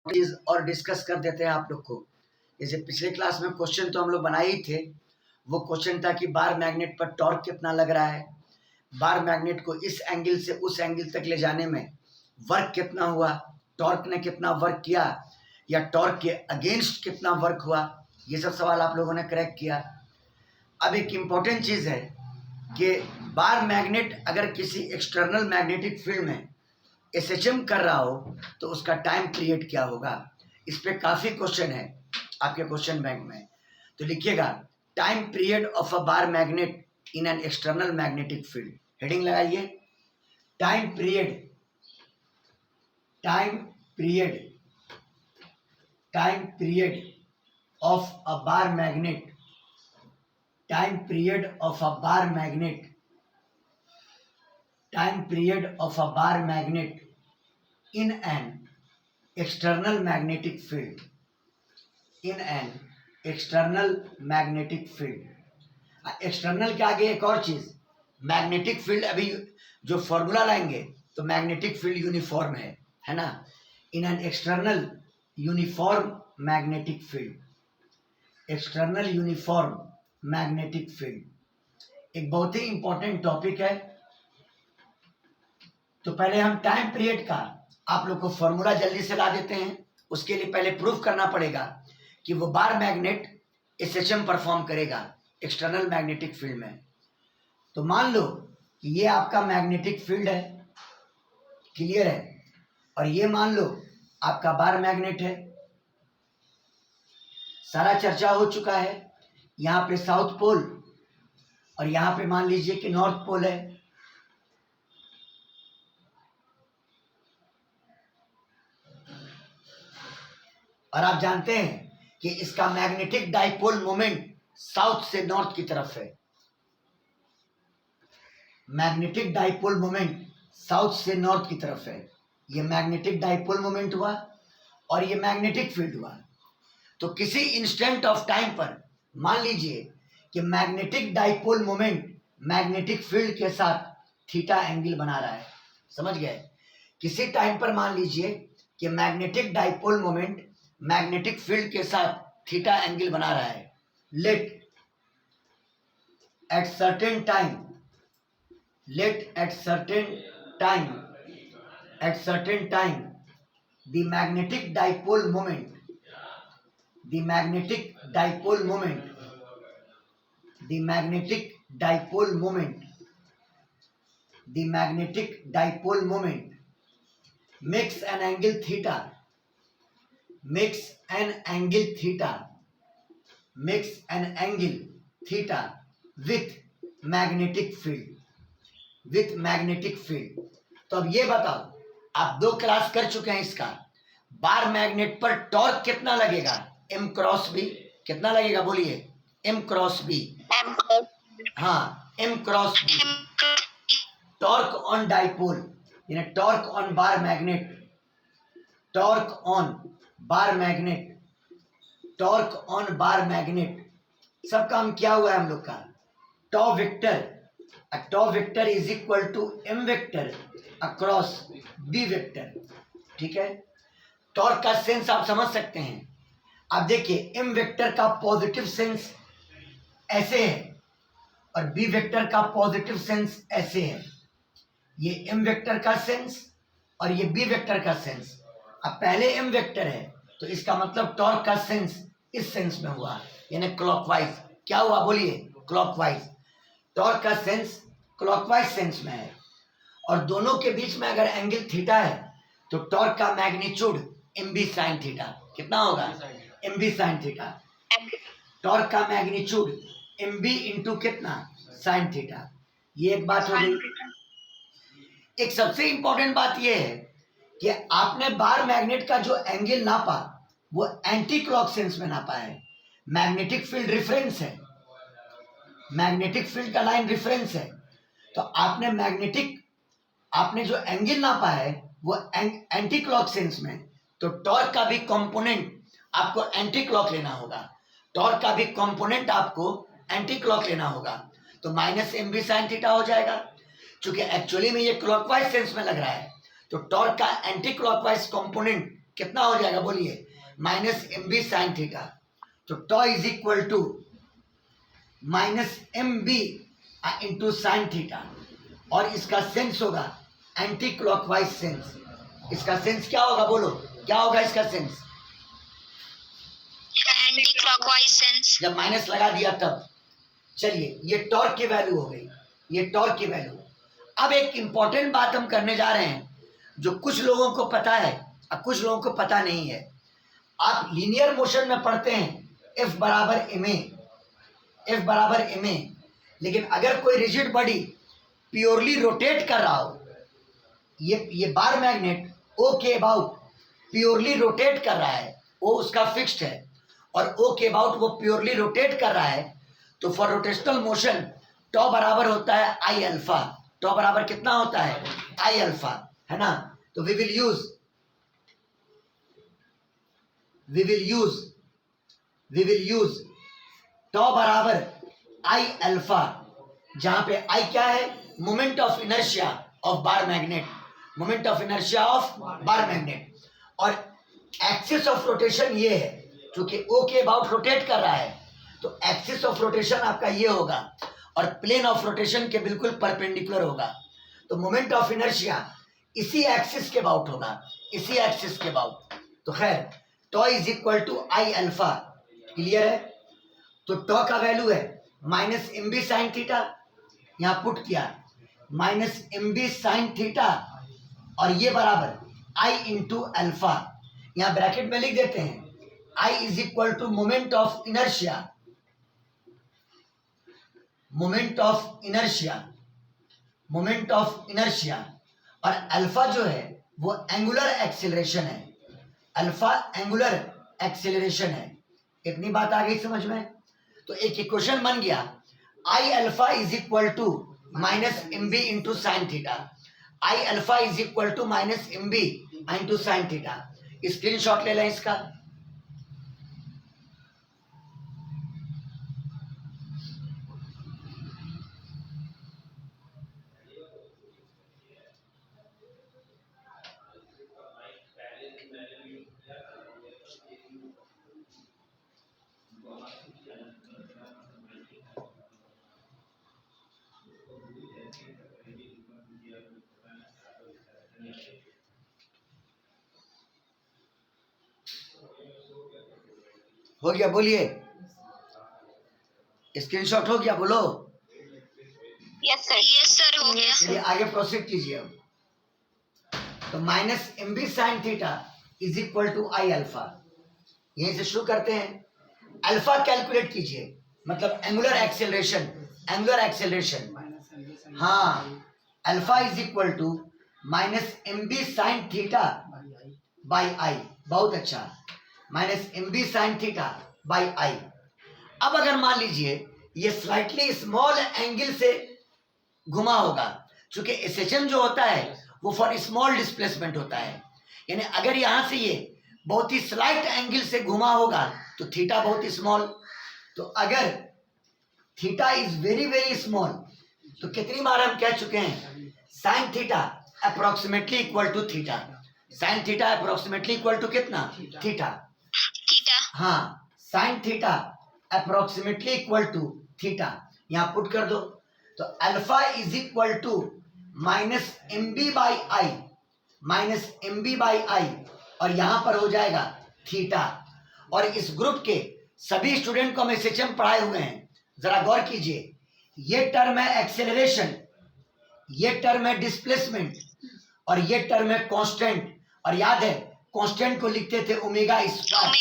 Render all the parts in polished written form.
चीज और डिस्कस कर देते हैं आप लोग को। जैसे पिछले क्लास में क्वेश्चन तो हम लोग बनाए ही थे। वो क्वेश्चन था कि बार मैग्नेट पर टॉर्क कितना लग रहा है, बार मैग्नेट को इस एंगल से उस एंगल तक ले जाने में वर्क कितना हुआ, टॉर्क ने कितना वर्क किया या टॉर्क के अगेंस्ट कितना वर्क हुआ। ये सब सवाल आप लोगों ने क्रैक किया। अब एक इम्पॉर्टेंट चीज़ है कि बार मैग्नेट अगर किसी एक्सटर्नल मैग्नेटिक फील्ड में एसएचएम कर रहा हो तो उसका टाइम पीरियड क्या होगा। इस पे काफ़ी क्वेश्चन है आपके क्वेश्चन बैंक में, तो लिखिएगा time period of a bar magnet in an external magnetic field. Heading लगाइए time period, time period, time period of a bar magnet, time period of a bar magnet, time period of a bar magnet in an external magnetic field, in an external magnetic field। External के आगे एक और चीज magnetic field. अभी जो formula लाएंगे तो magnetic field uniform है ना। इन an external uniform magnetic field, external uniform magnetic field एक बहुत ही इंपॉर्टेंट टॉपिक है। तो पहले हम टाइम पीरियड का आप लोग को फॉर्मूला जल्दी से ला देते हैं। उसके लिए पहले प्रूफ करना पड़ेगा कि वो बार मैग्नेट एसएचएम परफॉर्म करेगा एक्सटर्नल मैग्नेटिक फील्ड में। तो मान लो कि ये आपका मैग्नेटिक फील्ड है, क्लियर है, और ये मान लो आपका बार मैग्नेट है। सारा चर्चा हो चुका है। यहाँ पे साउथ पोल और यहाँ पे मान लीजिए कि नॉर्थ पोल है। और आप जानते हैं कि इसका मैग्नेटिक डाइपोल मोमेंट साउथ से नॉर्थ की तरफ है। मैग्नेटिक डाइपोल मोमेंट साउथ से नॉर्थ की तरफ है। ये मैग्नेटिक डाइपोल मोमेंट हुआ और ये मैग्नेटिक फील्ड हुआ। तो किसी इंस्टेंट ऑफ टाइम पर मान लीजिए कि magnetic dipole moment magnetic field के साथ थीटा एंगल बना रहा है। समझ गए? किसी टाइम पर मान लीजिए कि magnetic dipole moment magnetic field के साथ थीटा एंगल बना रहा है। Let at certain time, let at certain time, at certain time the magnetic dipole moment, the magnetic dipole moment, the magnetic dipole moment, the magnetic dipole moment makes an angle theta, makes an angle theta, makes an angle theta with magnetic field, with magnetic field। तो अब ये बताओ, आप 2 class कर चुके हैं इसका। Bar magnet पर टॉर्क कितना लगेगा? m क्रॉस b कितना लगेगा? बोलिए m क्रॉस b। हाँ, m cross b। Torque on dipole यानी torque on bar magnet, torque on bar magnet, torque on bar magnet. सब काम क्या हुआ है हम लोग का? Tau vector, tau vector is equal to M vector across B vector. ठीक है, टॉर्क का सेंस आप समझ सकते हैं। अब देखिए एम वेक्टर का पॉजिटिव सेंस ऐसे है और बी वेक्टर का पॉजिटिव सेंस ऐसे है। ये एम वेक्टर का सेंस और ये बी वेक्टर का सेंस। अब पहले एम वेक्टर है तो इसका मतलब टॉर्क का सेंस इस सेंस में हुआ, यानी क्लॉकवाइज। क्या हुआ? बोलिए क्लॉकवाइज। टॉर्क का सेंस क्लॉकवाइज सेंस में है और दोनों के बीच में अगर एंगल थीटा है तो टॉर्क का magnitude M B sine theta कितना होगा? M B sine theta. Torque का मैग्नीट्यूड एम बी इंटू कितना? Sine theta. ये एक बात हो गई। एक सबसे इंपॉर्टेंट बात यह है कि आपने बार मैग्नेट का जो एंगल नापा वो एंटी क्लॉक सेंस में नापा है। मैग्नेटिक फील्ड रिफरेंस है, मैग्नेटिक फील्ड का लाइन रिफरेंस है। तो आपने जो एंगल नापा है वो एंटी क्लॉक सेंस में। तो टॉर्क का भी कंपोनेंट आपको एंटी क्लॉक लेना होगा, टॉर्क का भी कंपोनेंट आपको एंटी क्लॉक लेना होगा। तो minus M B sine theta हो जाएगा। चूंकि एक्चुअली में ये क्लॉकवाइज सेंस में लग रहा है तो टॉर्क का एंटी क्लॉकवाइज कंपोनेंट कितना हो जाएगा बोलिए, minus M B sine theta. तो tau is equal to minus M B into sine theta, और इसका सेंस होगा एंटी क्लॉकवाइज सेंस। इसका सेंस क्या होगा, बोलो क्या होगा इसका सेंस? Anti clockwise sense. जब माइनस लगा दिया तब। चलिए ये टॉर्क की वैल्यू हो गई, ये टॉर्क की वैल्यू। अब एक इंपॉर्टेंट बात हम करने जा रहे हैं जो कुछ लोगों को पता है और कुछ लोगों को पता नहीं है। आप लीनियर मोशन में पढ़ते हैं F बराबर एम ए, F बराबर एम ए, लेकिन अगर कोई रिजिड बॉडी प्योरली रोटेट कर रहा हो, ये बार मैग्नेट O के अबाउट प्योरली रोटेट कर रहा है, O उसका फिक्स्ड है और O के अबाउट वो प्योरली रोटेट कर रहा है, तो फॉर रोटेशनल मोशन टॉ बराबर होता है आई अल्फा। टॉ बराबर कितना होता है, आई अल्फा, है ना। तो वी विल यूज टॉ बराबर आई अल्फा, जहां पे आई क्या है, moment of inertia of bar magnet, moment of inertia of bar magnet. और एक्सिस ऑफ रोटेशन ये है, क्योंकि O के अबाउट रोटेट कर रहा है, तो एक्सिस ऑफ रोटेशन आपका ये होगा और प्लेन ऑफ रोटेशन के बिल्कुल परपेंडिकुलर होगा। तो मोमेंट ऑफ इनर्शिया इसी एक्सिस के अबाउट होगा, इसी एक्सिस के अबाउट। तो खैर tau is equal to I alpha, clear है। तो टॉ का वैल्यू है minus M B sine theta, यहाँ पुट किया minus M B sine theta, और ये बराबर आई इंटू अल्फा, यहाँ ब्रैकेट में लिख देते हैं I is equal to moment of inertia, moment of inertia, और अल्फा जो है वो एंगुलर एक्सेलरेशन है, अल्फा एंगुलर एक्सेलरेशन है। इतनी बात आ गई समझ में। तो एक इक्वेशन बन गया, I alpha is equal to minus M B into sine theta, I alpha is equal to minus M B into sine theta. Screenshot ले लें इसका। हो गया, बोलिए स्क्रीनशॉट हो गया, बोलो। यस सर हो गया। चलिए आगे प्रोसीड कीजिए। अब तो minus M B sine theta is equal to I alpha, यहीं से शुरू करते हैं। अल्फा कैलकुलेट कीजिए, मतलब एंगुलर एक्सेलरेशन, हाँ, alpha is equal to minus M B sine theta by I, बहुत अच्छा, minus M B sine theta by I. अब अगर मान लीजिए ये स्लाइटली स्मॉल एंगल से घुमा होगा, चूंकि एसएचएम जो होता है वो फॉर स्मॉल डिस्प्लेसमेंट होता है, यानी अगर यहां से ये बहुत ही स्लाइट एंगल से घुमा होगा तो थीटा बहुत ही स्मॉल। तो अगर theta is very very small, तो कितनी बार हम कह चुके हैं sine theta approximately equal to theta, sine theta approximately equal to कितना, थीटा, हाँ, sine theta approximately equal to theta, यहां पुट कर दो। तो alpha is equal to minus M B by I, minus M B by I, और यहां पर हो जाएगा थीटा। और इस ग्रुप के सभी स्टूडेंट को हम एसएचएम पढ़ाए हुए हैं, जरा गौर कीजिए, ये टर्म है एक्सेलरेशन, ये टर्म है डिस्प्लेसमेंट, और ये टर्म है कांस्टेंट। और याद है कांस्टेंट को लिखते थे ओमेगा स्क्वायर,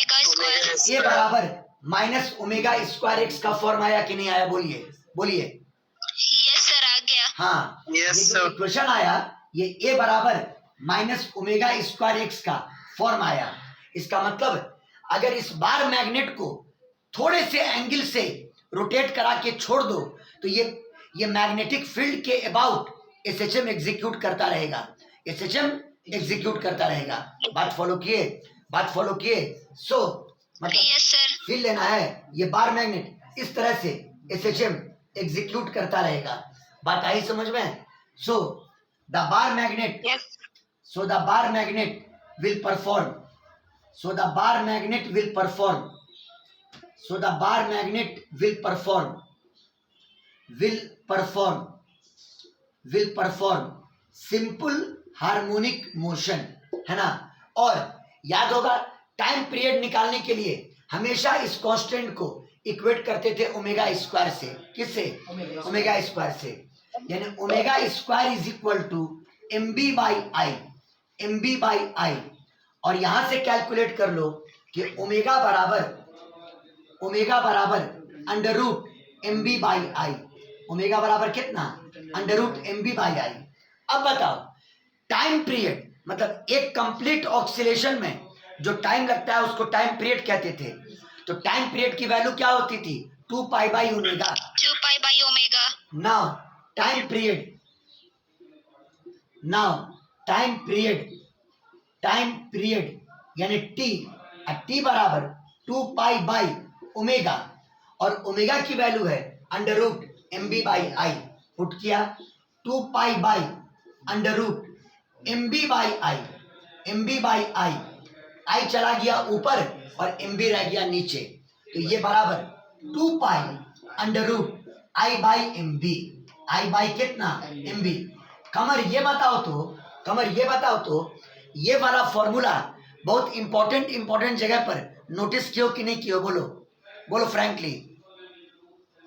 ये बराबर माइनस ओमेगा स्क्वायर एक्स का फॉर्म आया कि नहीं आया, बोलिए बोलिए। यस सर आ गया। हाँ, यस सर। इक्वेशन आया, ये ए बराबर माइनस ओमेगा स्क्वायर एक्स का फॉर्म आया। इसका मतलब अगर इस बार मैग्नेट को थोड़े से एंगल से रोटेट करा के छोड़ दो तो ये मैग्नेटिक फील्ड के अबाउट एसएचएम एग्जीक्यूट करता रहेगा, एसएचएम एग्जीक्यूट करता रहेगा। बात फॉलो किए। सो मतलब फील लेना है, ये बार मैग्नेट इस तरह से एसएचएम एग्जीक्यूट करता रहेगा। बात आई समझ में। So the bar magnet will perform So the bar magnet will perform. So the bar magnet will perform. Will perform. Will perform simple harmonic motion, है ना। और याद होगा टाइम पीरियड निकालने के लिए हमेशा इस कांस्टेंट को इक्वेट करते थे ओमेगा स्क्वायर से। किससे? ओमेगा स्क्वायर से। यानी omega square is equal to M B by I, M B by I. और यहां से कैलकुलेट कर लो कि ओमेगा बराबर under root M B by I. Omega बराबर कितना? Under root M B by I. अब बताओ टाइम पीरियड मतलब एक कंप्लीट ऑक्सीलेशन में जो टाइम लगता है उसको टाइम पीरियड कहते थे। तो टाइम पीरियड की वैल्यू क्या होती थी? 2 pi by omega. 2 pi by omega. Now time period यानी टी बराबर 2 पाई बाई ओमेगा, और ओमेगा की वैल्यू है under root M B by I. Put किया 2 pi by under root M B by I, M B by I. I चला गया ऊपर और एम बी रह गया नीचे, तो ये बराबर 2 pi under root I by M B. I by कितना? M B. कमर ये बताओ तो ये वाला फॉर्मूला बहुत इंपॉर्टेंट जगह पर नोटिस किया कि नहीं किया? बोलो फ्रैंकली।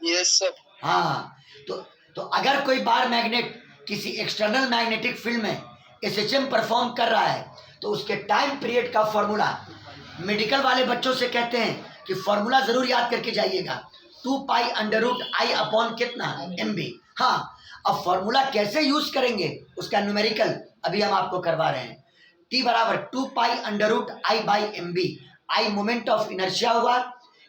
Yes sir. हाँ, तो अगर कोई बार मैग्नेट किसी एक्सटर्नल मैग्नेटिक फील्ड में एसएचएम परफॉर्म कर रहा है तो उसके टाइम पीरियड का फॉर्मूला, मेडिकल वाले बच्चों से कहते हैं कि फॉर्मूला जरूर याद करके जाइएगा, 2 pi under root I upon कितना? M B. हाँ, अब फॉर्मूला कैसे यूज करेंगे उसका न्यूमेरिकल अभी हम आपको करवा रहे हैं। टी बराबर 2 pi under root I by M B. I moment of inertia हुआ,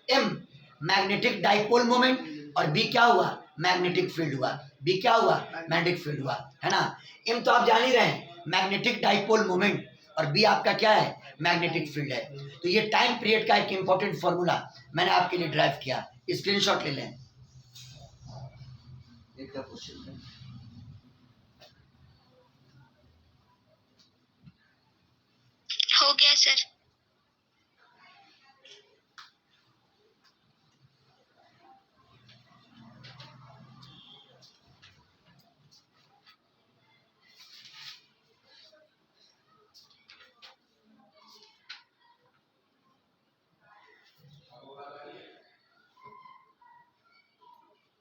एम मैग्नेटिक डाइपोल मोमेंट, और बी क्या हुआ? मैग्नेटिक फील्ड हुआ। बी क्या हुआ? मैग्नेटिक फील्ड हुआ, है ना। एम तो आप जान ही रहे हैं मैग्नेटिक डाइपोल मोमेंट, और बी आपका क्या है? मैग्नेटिक फील्ड है। तो ये टाइम पीरियड का एक इंपॉर्टेंट फॉर्मूला मैंने आपके लिए ड्राइव किया, स्क्रीनशॉट ले लें। हो गया सर।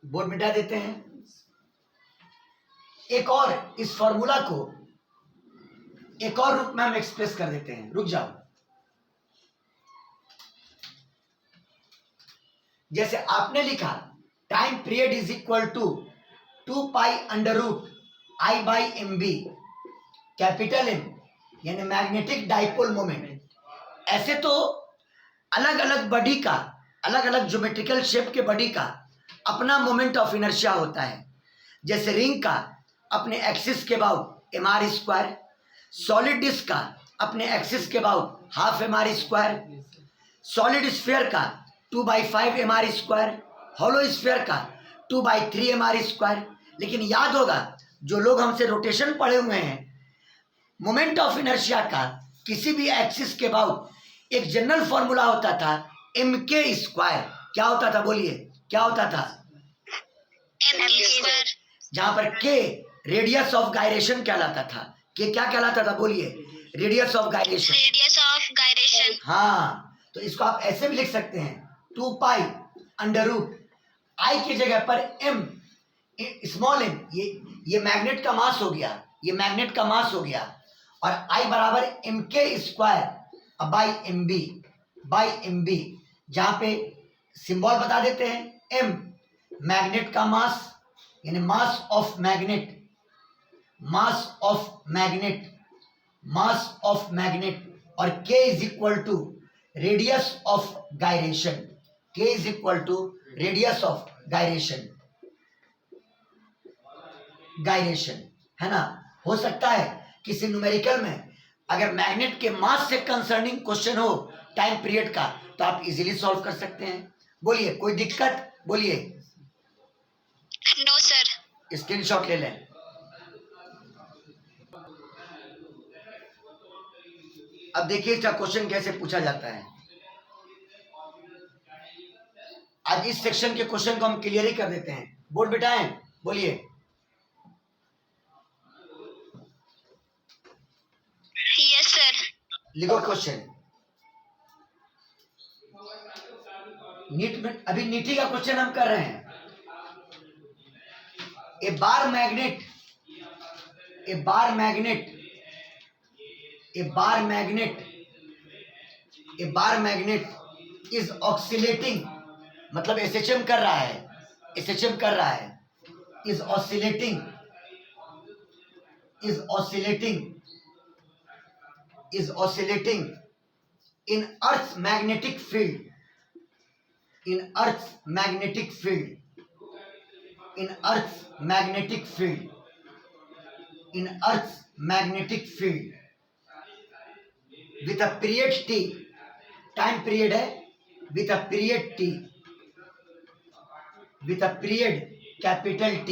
बोर्ड मिटा देते हैं। एक और इस फॉर्मूला को एक और रूप में हम एक्सप्रेस कर देते हैं। रुक जाओ। जैसे आपने लिखा time period is equal to 2 pi under root I by M B, capital M यानी मैग्नेटिक डाइपोल मोमेंट। ऐसे तो अलग अलग बॉडी का, अलग अलग ज्योमेट्रिकल शेप के बॉडी का अपना मोमेंट ऑफ इनर्शिया होता है। जैसे रिंग का अपने एक्सिस के about M R square, solid disc का अपने एक्सिस के about half M R square, solid sphere का 2/5 M R square, hollow sphere का 2/3 एम आर स्क्वायर। लेकिन याद होगा जो लोग हमसे रोटेशन पढ़े हुए हैं, मोमेंट ऑफ इनर्शिया का किसी भी एक्सिस के अबाउट एक जनरल फॉर्मूला होता था एम के स्क्वायर। क्या होता था? बोलिए क्या होता था? mk square. जहां पर के रेडियस ऑफ गायरेशन कहलाता था। के क्या कहलाता था? बोलिए radius of gyration. Radius of gyration. हाँ, तो इसको आप ऐसे भी लिख सकते हैं 2 पाई अंडर रूट आई की जगह पर एम स्मॉल एम, ये मैग्नेट का मास हो गया, ये मैग्नेट का मास हो गया, और आई बराबर एम के स्क्वायर बाई एम बी, जहां पे सिंबल बता देते हैं एम मैग्नेट का मास यानी मास ऑफ मैग्नेट, और k is equal to radius of gyration. k is equal to radius of gyration, है ना। हो सकता है किसी न्यूमेरिकल में अगर मैग्नेट के मास से कंसर्निंग क्वेश्चन हो टाइम पीरियड का तो आप इजीली सॉल्व कर सकते हैं। बोलिए कोई दिक्कत? बोलिए। No sir. स्क्रीनशॉट ले लें। अब देखिए इसका क्वेश्चन कैसे पूछा जाता है। आज इस सेक्शन के क्वेश्चन को हम क्लियर ही कर देते हैं। बोर्ड बिठाएं, बोलिए। Yes sir. लिखो क्वेश्चन। नीट में अभी नीटी का क्वेश्चन हम कर रहे हैं। ए बार मैग्नेट इज ऑक्सीलेटिंग, मतलब एसएचएम कर रहा है, is oscillating in Earth's magnetic field, in Earth's magnetic field with a period t, time period है, with a period capital T,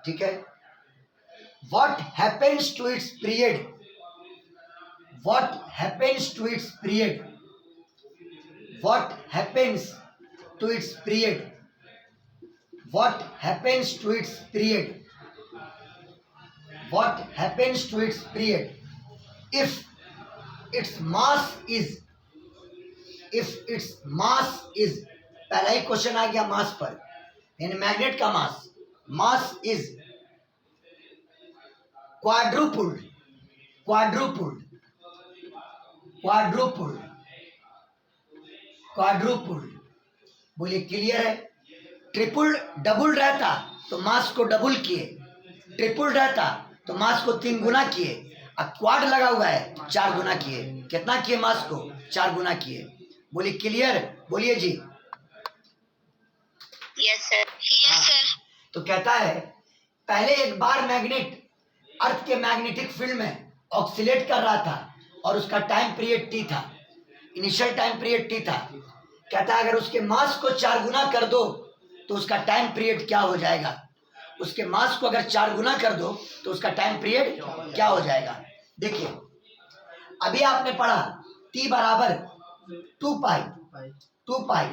ठीक है। what happens to its period if its mass is पहला ही question आ गया मास पर, यानी magnet का mass is quadrupled, बोलिए clear है। डबल रहता तो मास को डबल किए, ट्रिपल रहता तो मास को 3 गुना किए, अब क्वाड लगा हुआ है 4 गुना किए। कितना किए? मास को 4 गुना किए। बोलिए क्लियर, बोलिए जी। Yes sir. तो कहता है पहले एक बार मैग्नेट अर्थ के मैग्नेटिक फील्ड में ऑक्सीलेट कर रहा था और उसका टाइम पीरियड टी था, इनिशियल टाइम पीरियड टी था। कहता है अगर उसके मास को 4 गुना कर दो तो उसका टाइम पीरियड क्या हो जाएगा। उसके मास को अगर 4 गुना कर दो तो उसका टाइम पीरियड क्या हो जाएगा। देखिए अभी आपने पढ़ा T बराबर 2 pi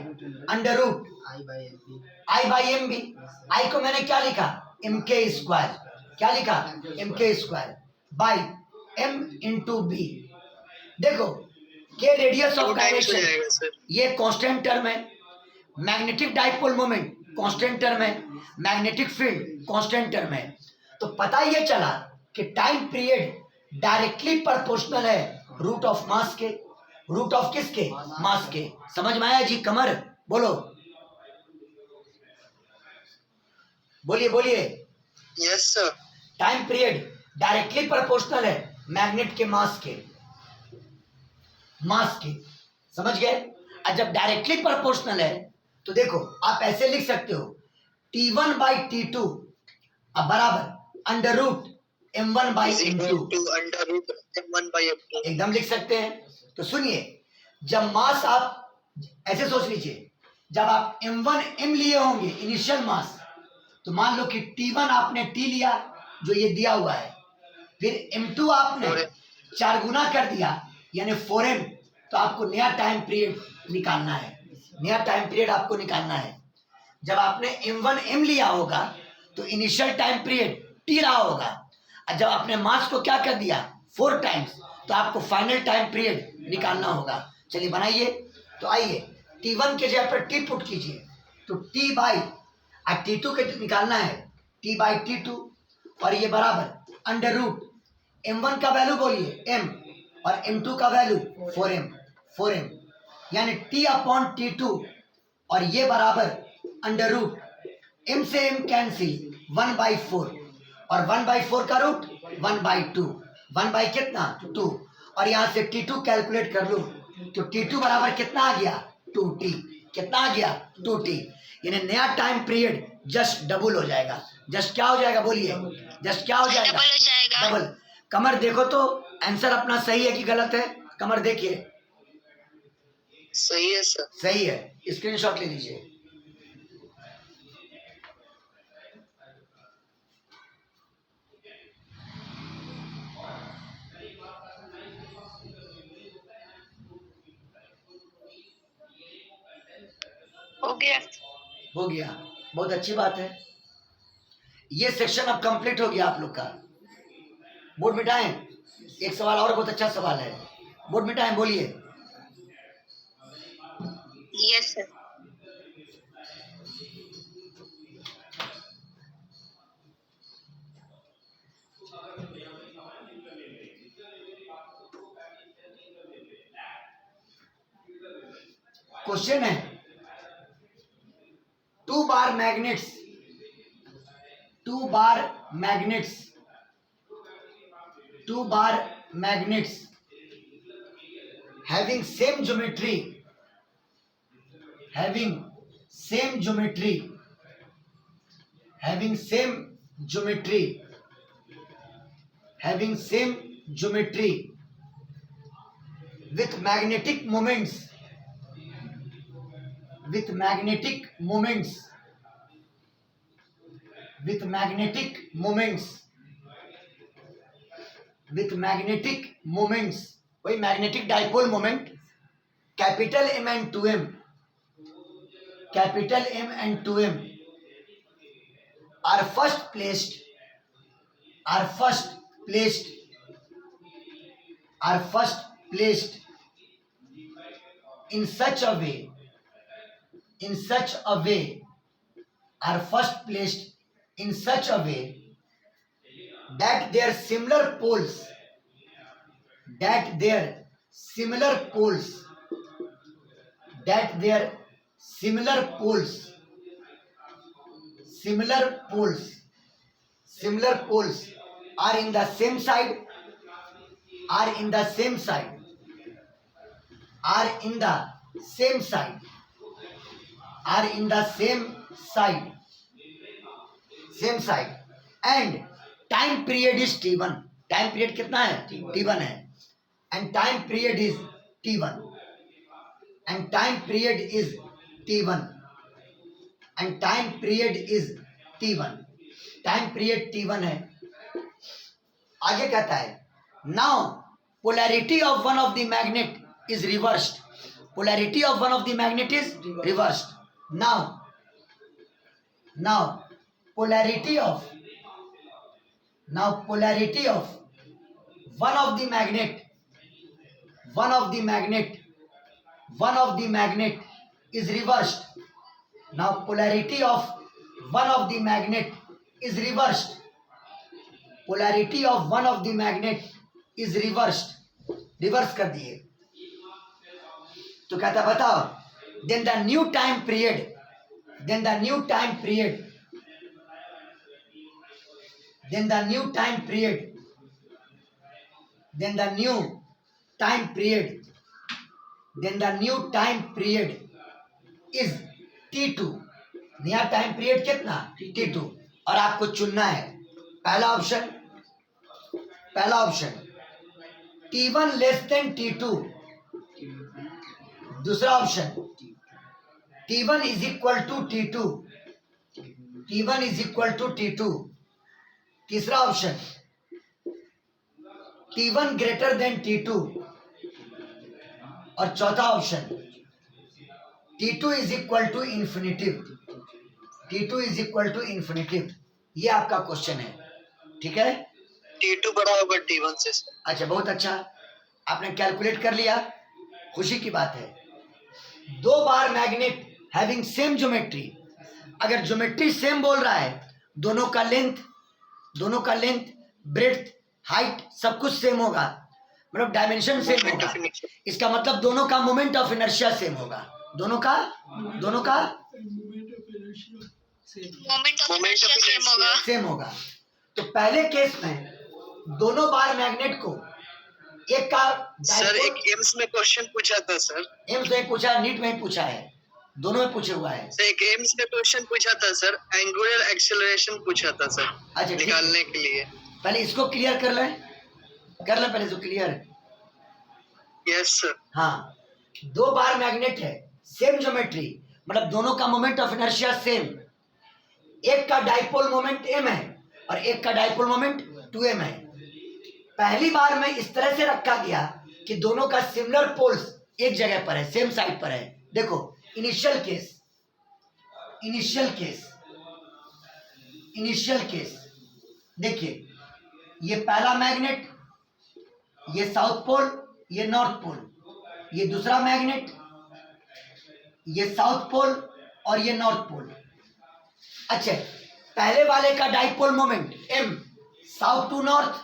under root I/mb। I को मैंने क्या लिखा? mk²। क्या लिखा? mk² by m into B. देखो के रेडियस ऑफ गायरेशन ये कांस्टेंट टर्म है, magnetic dipole moment constant term है, मैग्नेटिक फील्ड कांस्टेंट टर्म है। तो पता ये चला कि टाइम पीरियड डायरेक्टली प्रोपोर्शनल है रूट ऑफ मास के। रूट ऑफ किसके? मास के। समझ में आया जी? कमर बोलो, बोलिए। Yes sir. Time period directly proportional है मैग्नेट के मास के। समझ गए? और जब डायरेक्टली प्रोपोर्शनल है तो देखो आप ऐसे लिख सकते हो T1/T2 अब बराबर अंडर रूट m1/m2 एकदम लिख सकते हैं। तो सुनिए, जब मास आप ऐसे सोच लीजिए, जब आप m1 m लिए होंगे इनिशियल मास, तो मान लो कि T1 आपने T लिया जो ये दिया हुआ है, फिर m2 आपने 4 गुना कर दिया यानी 4m, तो आपको नया टाइम पीरियड निकालना है। जब आपने m1 m लिया होगा तो इनिशियल टाइम पीरियड T रहा होगा, और जब आपने मास को क्या कर दिया 4 टाइम्स, तो आपको फाइनल टाइम पीरियड निकालना होगा। चलिए बनाइए। तो आइए T1 के जगह पर T पुट कीजिए, तो T बाई T2 के निकालना है T/T2 और ये बराबर अंडर रूट m1 का वैल्यू बोलिए m और m2 का वैल्यू 4m यानी T/T2 और ये बराबर अंडर रूट m से m कैंसिल 1/4 और 1/4 का रूट 1/2, 1 बाई कितना 2, और यहाँ से T2 कैलकुलेट कर लो तो T2 बराबर कितना आ गया 2T। कितना आ गया 2T, यानी नया टाइम पीरियड जस्ट डबल हो जाएगा। जस्ट क्या हो जाएगा? बोलिए, जस्ट क्या हो जाएगा? डबल। कमर देखो तो आंसर अपना सही है कि गलत है? कमर देखिए, सही है सर। सही है। स्क्रीनशॉट ले लीजिए। हो गया। हो गया, बहुत अच्छी बात है। ये सेक्शन अब कंप्लीट हो गया आप लोग का। बोर्ड मिटाएं। एक सवाल और बहुत अच्छा सवाल है, बोर्ड मिटाएं, बोलिए। Yes sir. क्वेश्चन है, two bar magnets having same geometry having same geometry with magnetic moments वही magnetic dipole moment capital M and 2m are first placed in such a way that their similar poles are in the same side and time period is t1. Time period कितना है? t1 है। and time period is t1 and time period is time period t1 है। आगे कहता है, now polarity of one of the magnet is reversed. Now polarity of one of the magnet is reversed. Now polarity of one of the magnet is reversed. Reverse कर दिए। तो कहता बताओ, then the new time period is t2। नया time period कितना? t2। और आपको चुनना है पहला option t1 less than t2, दूसरा option t1 is equal to t2, तीसरा option t1 greater than t2 और चौथा option t2 is equal to infinitive. ये आपका क्वेश्चन है, ठीक है। T2 बड़ा होगा T1 से। अच्छा, बहुत अच्छा, आपने कैलकुलेट कर लिया, खुशी की बात है। दो bar magnet having same geometry, अगर ज्योमेट्री सेम बोल रहा है, दोनों का लेंथ ब्रेड्थ हाइट सब कुछ सेम होगा, मतलब डायमेंशन सेम होगा। इसका मतलब दोनों का मोमेंट ऑफ इनर्शिया सेम होगा। दोनों का मोमेंट ऑफ इनर्शिया सेम होगा। तो पहले केस में दोनों बार मैग्नेट को एक का सर एक एम्स में क्वेश्चन पूछा था सर। एम्स में पूछा, नीट में पूछा है, दोनों में पूछे हुआ है। सर एक एम्स में क्वेश्चन पूछा था सर, एंगुलर एक्सेलरेशन पूछा था सर। अच्छा, निकालने के लिए पहले इसको क्लियर कर लें पहले इसको क्लियर। Yes sir. हाँ, दो बार मैग्नेट है, सेम ज्योमेट्री, मतलब दोनों का मोमेंट ऑफ इनर्शिया सेम। एक का डाइपोल मोमेंट m है और एक का डाइपोल मोमेंट 2m है। पहली बार में इस तरह से रखा गया कि दोनों का सिमिलर पोल्स एक जगह पर है, सेम साइड पर है। देखो, इनिशियल केस इनिशियल केस देखिए, ये पहला मैग्नेट, ये साउथ पोल, ये नॉर्थ पोल, ये दूसरा मैग्नेट, ये साउथ पोल और ये नॉर्थ पोल। अच्छा, पहले वाले का dipole moment m south to north,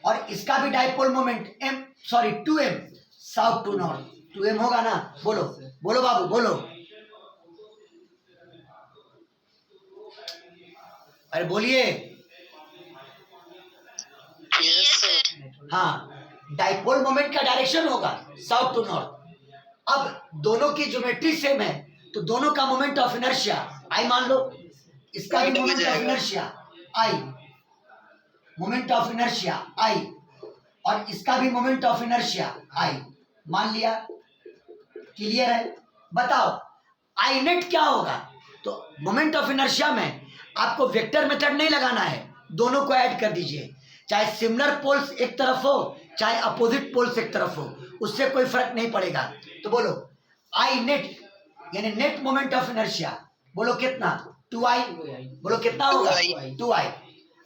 और इसका भी dipole moment m 2m south to north. 2m होगा ना? बोलो बोलो बाबू बोलो, अरे बोलिए। Yes, sir. हाँ, डाइपोल मोमेंट का डायरेक्शन होगा साउथ टू नॉर्थ। अब दोनों की ज्योमेट्री सेम है, तो दोनों का मोमेंट ऑफ इनर्शिया आई मान लो, इसका भी moment of inertia I, moment of inertia I, और इसका भी मोमेंट ऑफ इनर्शिया आई, मान लिया। क्लियर है? बताओ आई नेट क्या होगा? तो मोमेंट ऑफ इनर्शिया में आपको वेक्टर मेथड नहीं लगाना है, दोनों को ऐड कर दीजिए, चाहे सिमिलर पोल्स एक तरफ हो चाहे अपोजिट पोल्स एक तरफ हो, उससे कोई फर्क नहीं पड़ेगा। तो बोलो आई नेट यानी नेट मोमेंट ऑफ इनर्शिया, बोलो कितना? 2i। बोलो कितना होगा? 2i,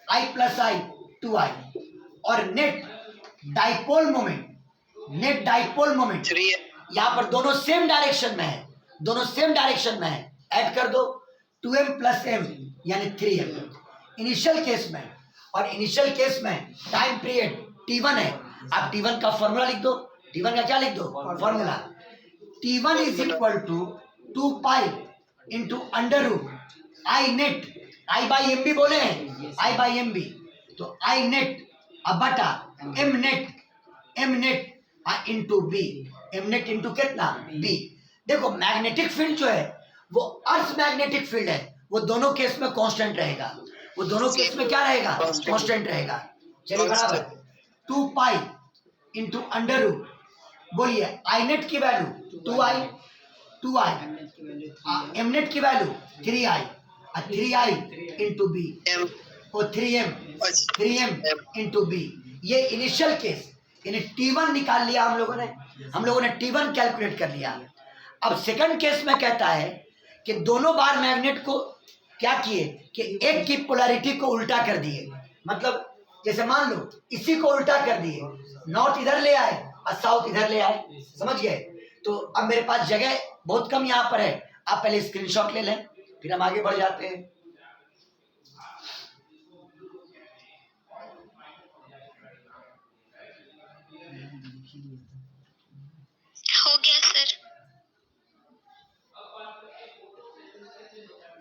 i plus I 2i। और नेट डाइपोल मोमेंट 3 यहाँ पर दोनों सेम डायरेक्शन में है, दोनों सेम डायरेक्शन में है, ऐड कर दो 2m प्लस m यानी 3m इनिशियल केस में। और इनिशियल केस में टाइम पीरियड t1 है, आप t1 का फॉर्मूला लिख दो। t1 का क्या लिख दो? Formula t1 is equal to 2 pi into under root I net, I by M B बोले हैं, आई बाई एम बी, तो आई नेट अब बटा M net into B, M net into कितना? बी। देखो मैग्नेटिक फील्ड जो है वो अर्थ मैग्नेटिक फील्ड है, वो दोनों केस में कांस्टेंट रहेगा, वो दोनों केस में क्या रहेगा? कांस्टेंट रहेगा। चलिए बराबर 2 पाई इंटू अंडर रूट, बोलिए आई नेट की वैल्यू 2i, एम नेट की वैल्यू 3i इंटू बी, और 3m इंटू बी। ये इनिशियल केस यानी t1 निकाल लिया हम लोगों ने t1 कैलकुलेट कर लिया। अब सेकंड केस में कहता है कि दोनों बार मैग्नेट को क्या किए कि एक की पोलैरिटी को उल्टा कर दिए, मतलब जैसे मान लो इसी को उल्टा कर दिए, नॉर्थ इधर ले आए और साउथ इधर ले आए, समझ गए? तो अब मेरे पास जगह बहुत कम यहाँ पर है, आप पहले स्क्रीनशॉट ले लें फिर हम आगे बढ़ जाते हैं। हो गया सर।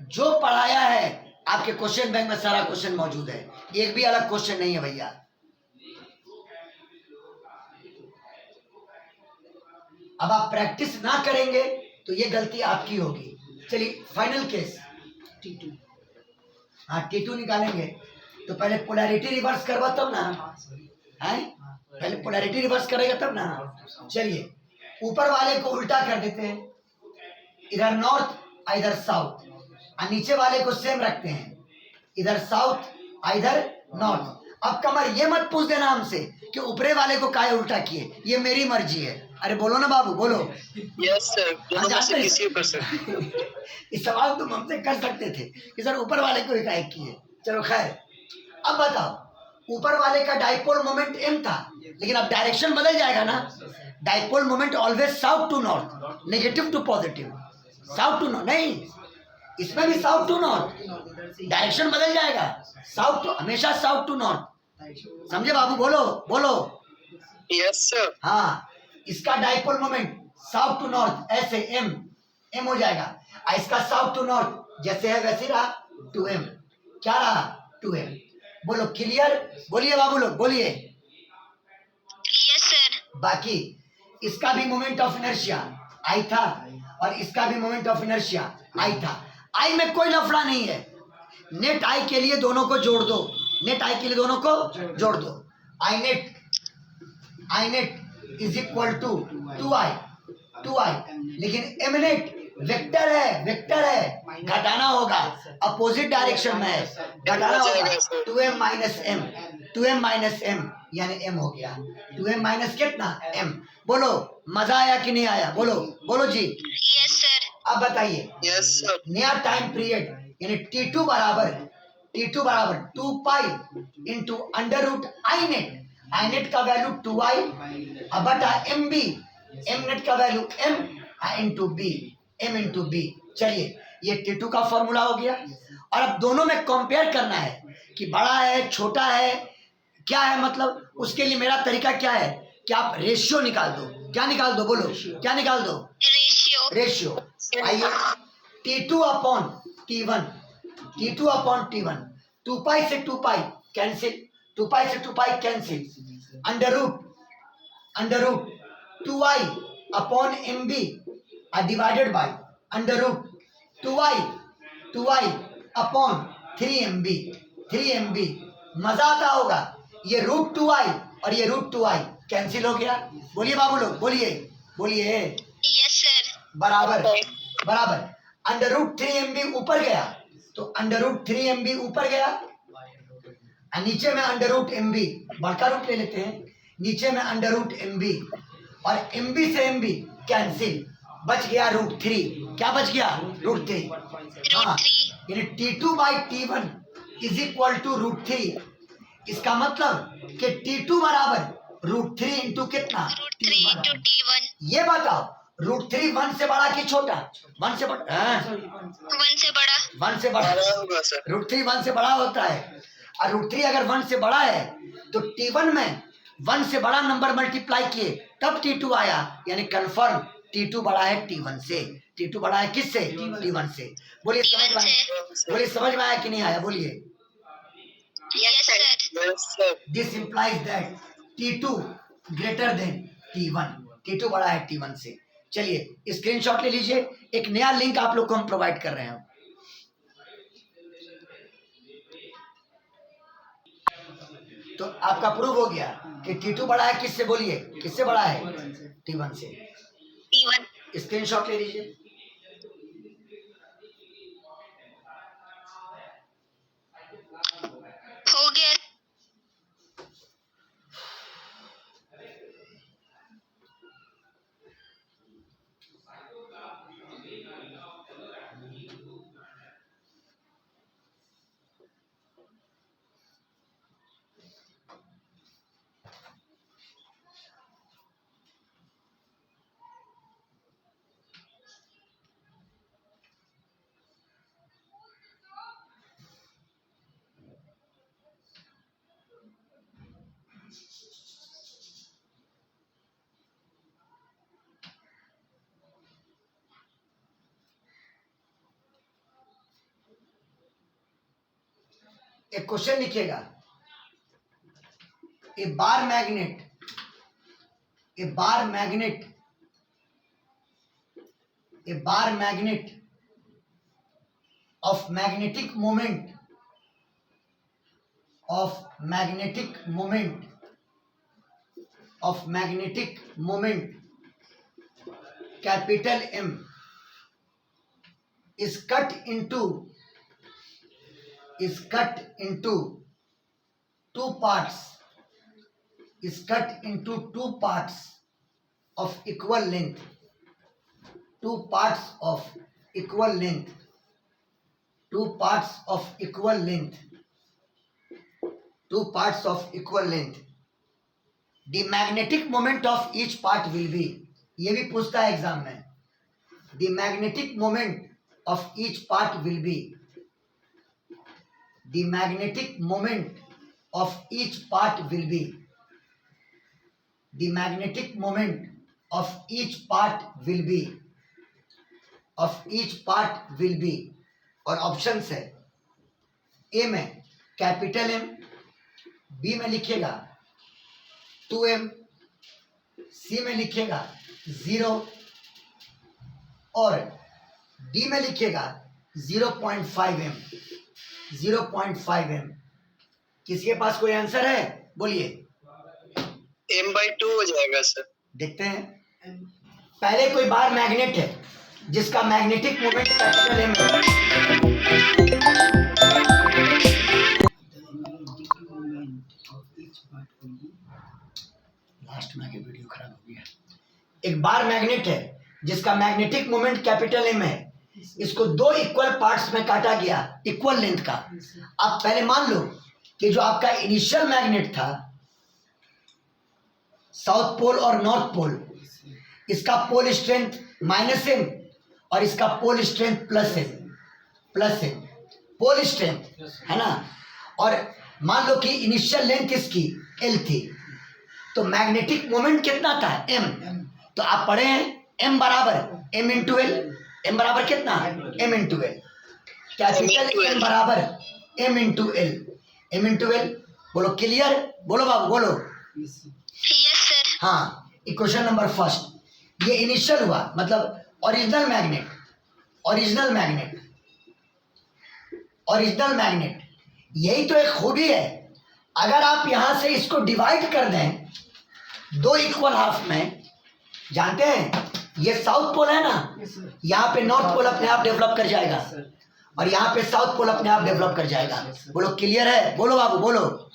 जो पढ़ाया है आपके क्वेश्चन बैंक में सारा क्वेश्चन मौजूद है, एक भी अलग क्वेश्चन नहीं है भैया। अब आप प्रैक्टिस ना करेंगे तो ये गलती आपकी होगी। चलिए फाइनल केस T2। हाँ T2 निकालेंगे तो पहले पोलैरिटी रिवर्स करवा तब ना है, पहले पोलैरिटी रिवर्स करेगा तब ना। चलिए ऊपर वाले को उल्टा कर देते हैं, इधर नॉर्थ इधर साउथ, और नीचे वाले को सेम रखते हैं, इधर साउथ इधर नॉर्थ। अब कमर ये मत पूछ देना हमसे कि ऊपरे वाले को काहे उल्टा किए, ये मेरी मर्जी है। अरे बोलो ना बाबू बोलो। यस सर, दोनों में से किसी को कर सकते। इस सवाल तुम हमसे कर सकते थे कि सर ऊपर वाले को काहे किए। चलो खैर, अब बताओ ऊपर वाले का डाइपोल मोमेंट m था, लेकिन अब डायरेक्शन बदल जाएगा ना। Dipole moment always south to north, negative to positive, south to north नहीं, इसमें भी साउथ टू नॉर्थ, डायरेक्शन बदल जाएगा, साउथ टू हमेशा साउथ टू नॉर्थ। समझे बाबू? बोलो बोलो। Yes sir. हाँ, इसका dipole moment south to north ऐसे m हो जाएगा, और इसका साउथ टू नॉर्थ जैसे है वैसे रहा 2m। क्या रहा? 2m। बोलो क्लियर? बोलिए बाबू लोग बोलिए। Yes sir. बाकी इसका भी मोमेंट ऑफ इनर्शिया आई था और इसका भी मोमेंट ऑफ इनर्शिया आई था। आई में कोई लफड़ा नहीं है, नेट आई के लिए दोनों को जोड़ दो, नेट आई के लिए दोनों को जोड़ दो। I net is equal to 2i, लेकिन एम नेट वेक्टर है, घटाना होगा, अपोजिट डायरेक्शन में है, घटाना होगा 2m माइनस m यानी m हो गया 2m माइनस कितना m। बोलो मजा आया कि नहीं आया? बोलो बोलो जी। Yes sir. अब बताइए यस सर। नया टाइम पीरियड यानी T2 बराबर 2 pi into under root I net का वैल्यू 2i अब बटा एम नेट का वैल्यू m इंटू बी। चलिए ये T2 का फॉर्मूला हो गया। और अब दोनों में कंपेयर करना है कि बड़ा है छोटा है क्या है, मतलब उसके लिए मेरा तरीका क्या है कि आप रेशियो निकाल दो। क्या निकाल दो, बोलो क्या निकाल दो? रेशियो। आइए T2 अपॉन T1 2 पाई से 2 पाई कैंसिल, 2 पाई से 2 pi cancel, under root 2i upon M B divided by under root 2i upon 3mb। मजा आता होगा, ये रूट 2i और ये रूट 2i कैंसिल हो गया। बोलिए बाबू लोग, बोलिए यस सर। बराबर अंडर रूट 3mb ऊपर गया तो अंडर रूट 3mb ऊपर गया और नीचे में अंडर रूट mb, बड़का रूट ले लेते हैं, नीचे में अंडर रूट mb और mb से mb कैंसिल, बच गया रूट 3। क्या बच गया? रूट 3। हाँ, यानी T2 by T1 is equal to root 3। इसका मतलब कि T2 बराबर रूट 3 इंटू कितना? √3 into T1। ये बताओ रूट 3 1 से बड़ा कि छोटा? 1 से बड़ा। 1 से बड़ा। 1 से बड़ा होगा सर। रूट 3 1 से बड़ा होता है और रूट 3 अगर 1 से बड़ा है तो T1 में 1 से बड़ा नंबर मल्टीप्लाई किए तब T2 आया, यानी कंफर्म T2 बड़ा है T1 से। T2 बड़ा है किससे? T1 से। बोलिए समझ में आया कि नहीं आया? बोलिए। Yes sir. Yes sir. This implies that T2 greater than T1। T2 बड़ा है T1 से। चलिए स्क्रीनशॉट ले लीजिए, एक नया लिंक आप लोग को हम प्रोवाइड कर रहे हैं। तो आपका प्रूव हो गया कि T2 बड़ा है किससे? बोलिए किससे बड़ा है? T1 से। T1। स्क्रीनशॉट ले लीजिए। हो गया। एक क्वेश्चन लिखिएगा, a bar magnet of magnetic moment capital M is cut into two parts of equal length, two parts of equal length. The magnetic moment of each part will be, ये भी पूछता है एग्जाम में, the magnetic moment of each part will be, the magnetic moment of each part will be, the magnetic moment of each part will be, और option है ए में capital M, B में लिखेगा 2m, सी में लिखेगा 0 और डी में लिखेगा 0.5m। किसी के पास कोई आंसर है? बोलिए। m/2 हो जाएगा सर। देखते हैं, पहले कोई बार मैग्नेट है जिसका मैग्नेटिक मोमेंट कैपिटल एम है। लास्ट में आगे वीडियो खराब हो गया। एक बार मैग्नेट है जिसका मैग्नेटिक मोमेंट कैपिटल एम है, इसको दो इक्वल पार्ट्स में काटा गया इक्वल लेंथ का। अब पहले मान लो कि जो आपका इनिशियल मैग्नेट था साउथ पोल और नॉर्थ पोल, इसका पोल स्ट्रेंथ -m और इसका pole strength +m pole strength है ना। और मान लो कि इनिशियल लेंथ इसकी l थी, तो मैग्नेटिक मोमेंट कितना था m। तो आप पढ़े हैं m बराबर m इंटू एल। m बराबर कितना m into L. Capital m बराबर m into L. m into L बोलो क्लियर, बोलो बाबू बोलो। Yes sir. हाँ, इक्वेशन नंबर फर्स्ट, ये इनिशियल हुआ मतलब ओरिजिनल मैग्नेट। यही तो एक खूबी है, अगर आप यहां से इसको डिवाइड कर दें दो इक्वल हाफ में, जानते हैं ये साउथ पोल है ना, यहाँ पे नॉर्थ पोल अपने आप डेवलप कर जाएगा और यहाँ पे साउथ पोल अपने आप डेवलप कर जाएगा। बोलो क्लियर है, बोलो बाबू बोलो।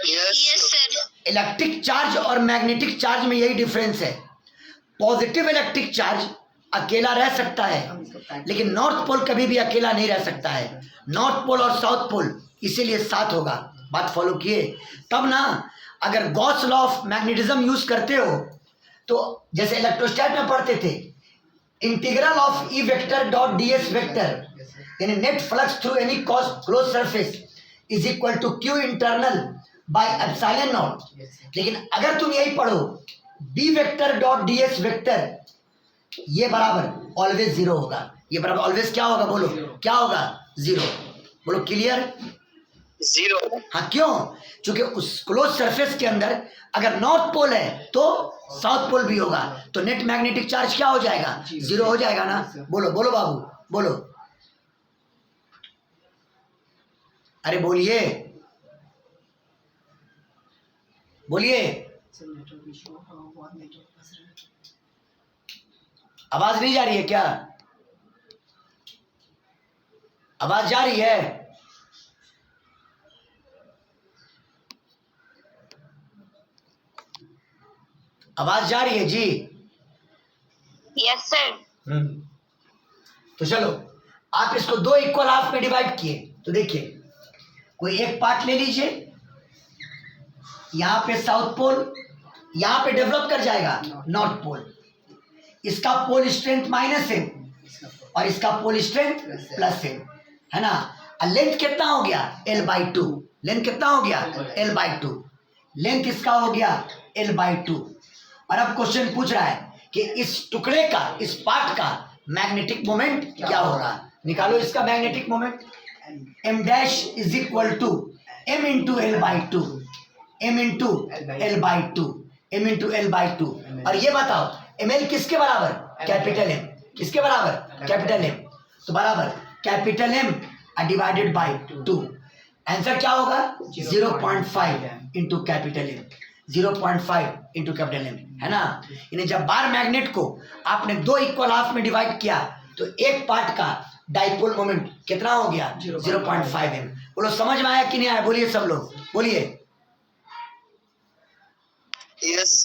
Yes sir. इलेक्ट्रिक चार्ज और मैग्नेटिक चार्ज में यही डिफरेंस है। पॉजिटिव इलेक्ट्रिक चार्ज अकेला रह सकता है, लेकिन नॉर्थ पोल कभी भी अकेला नहीं रह सकता है। नॉर्थ पोल और साउथ पोल इसीलिए साथ होगा। बात फॉलो किए तब ना। अगर Gauss law of magnetism use करते हो तो जैसे इलेक्ट्रोस्टैट में पढ़ते थे, integral of E vector dot D S vector यानी net flux through any close surface is equal to Q internal by epsilon naught. लेकिन अगर तुम यही पढ़ो B vector dot D S vector, ये बराबर ऑलवेज जीरो होगा। ये बराबर ऑलवेज क्या होगा, बोलो क्या होगा, जीरो। बोलो क्लियर, जीरो। हाँ क्यों, क्योंकि उस क्लोज सरफेस के अंदर अगर नॉर्थ पोल है तो साउथ पोल भी होगा, तो नेट मैग्नेटिक चार्ज क्या हो जाएगा, जीरो हो जाएगा ना। बोलो बोलो बाबू बोलो, अरे बोलिए बोलिए, आवाज नहीं जा रही है क्या, आवाज जा रही है? आवाज जा रही है जी? Yes sir. तो चलो आप इसको दो इक्वल हाफ में डिवाइड किए तो देखिए, कोई एक पार्ट ले लीजिए, यहां पे साउथ पोल, यहां पे डेवलप कर जाएगा नॉर्थ पोल। इसका पोल स्ट्रेंथ -m और इसका पोल स्ट्रेंथ +m है ना। लेंथ कितना हो गया, l/2। लेंथ कितना हो गया, l/2। लेंथ इसका हो गया l/2। और अब क्वेश्चन पूछ रहा है कि इस टुकड़े का, इस पार्ट का मैग्नेटिक मोमेंट क्या होगा। निकालो इसका magnetic moment. m dash is equal to m into l/2, m into l/2, m into l/2। और ये बताओ ml किसके बराबर, कैपिटल M। किसके बराबर, कैपिटल M। तो बराबर capital M divided by 2। Answer क्या होगा, 0.5 into capital M। 0.5 into capital M है ना। यानी जब बार मैग्नेट को आपने दो इक्वल हाफ में डिवाइड किया तो एक पार्ट का डाइपोल मोमेंट कितना हो गया, 0.5 m। बोलो समझ में आया कि नहीं आया, बोलिए सब लोग बोलिए। यस।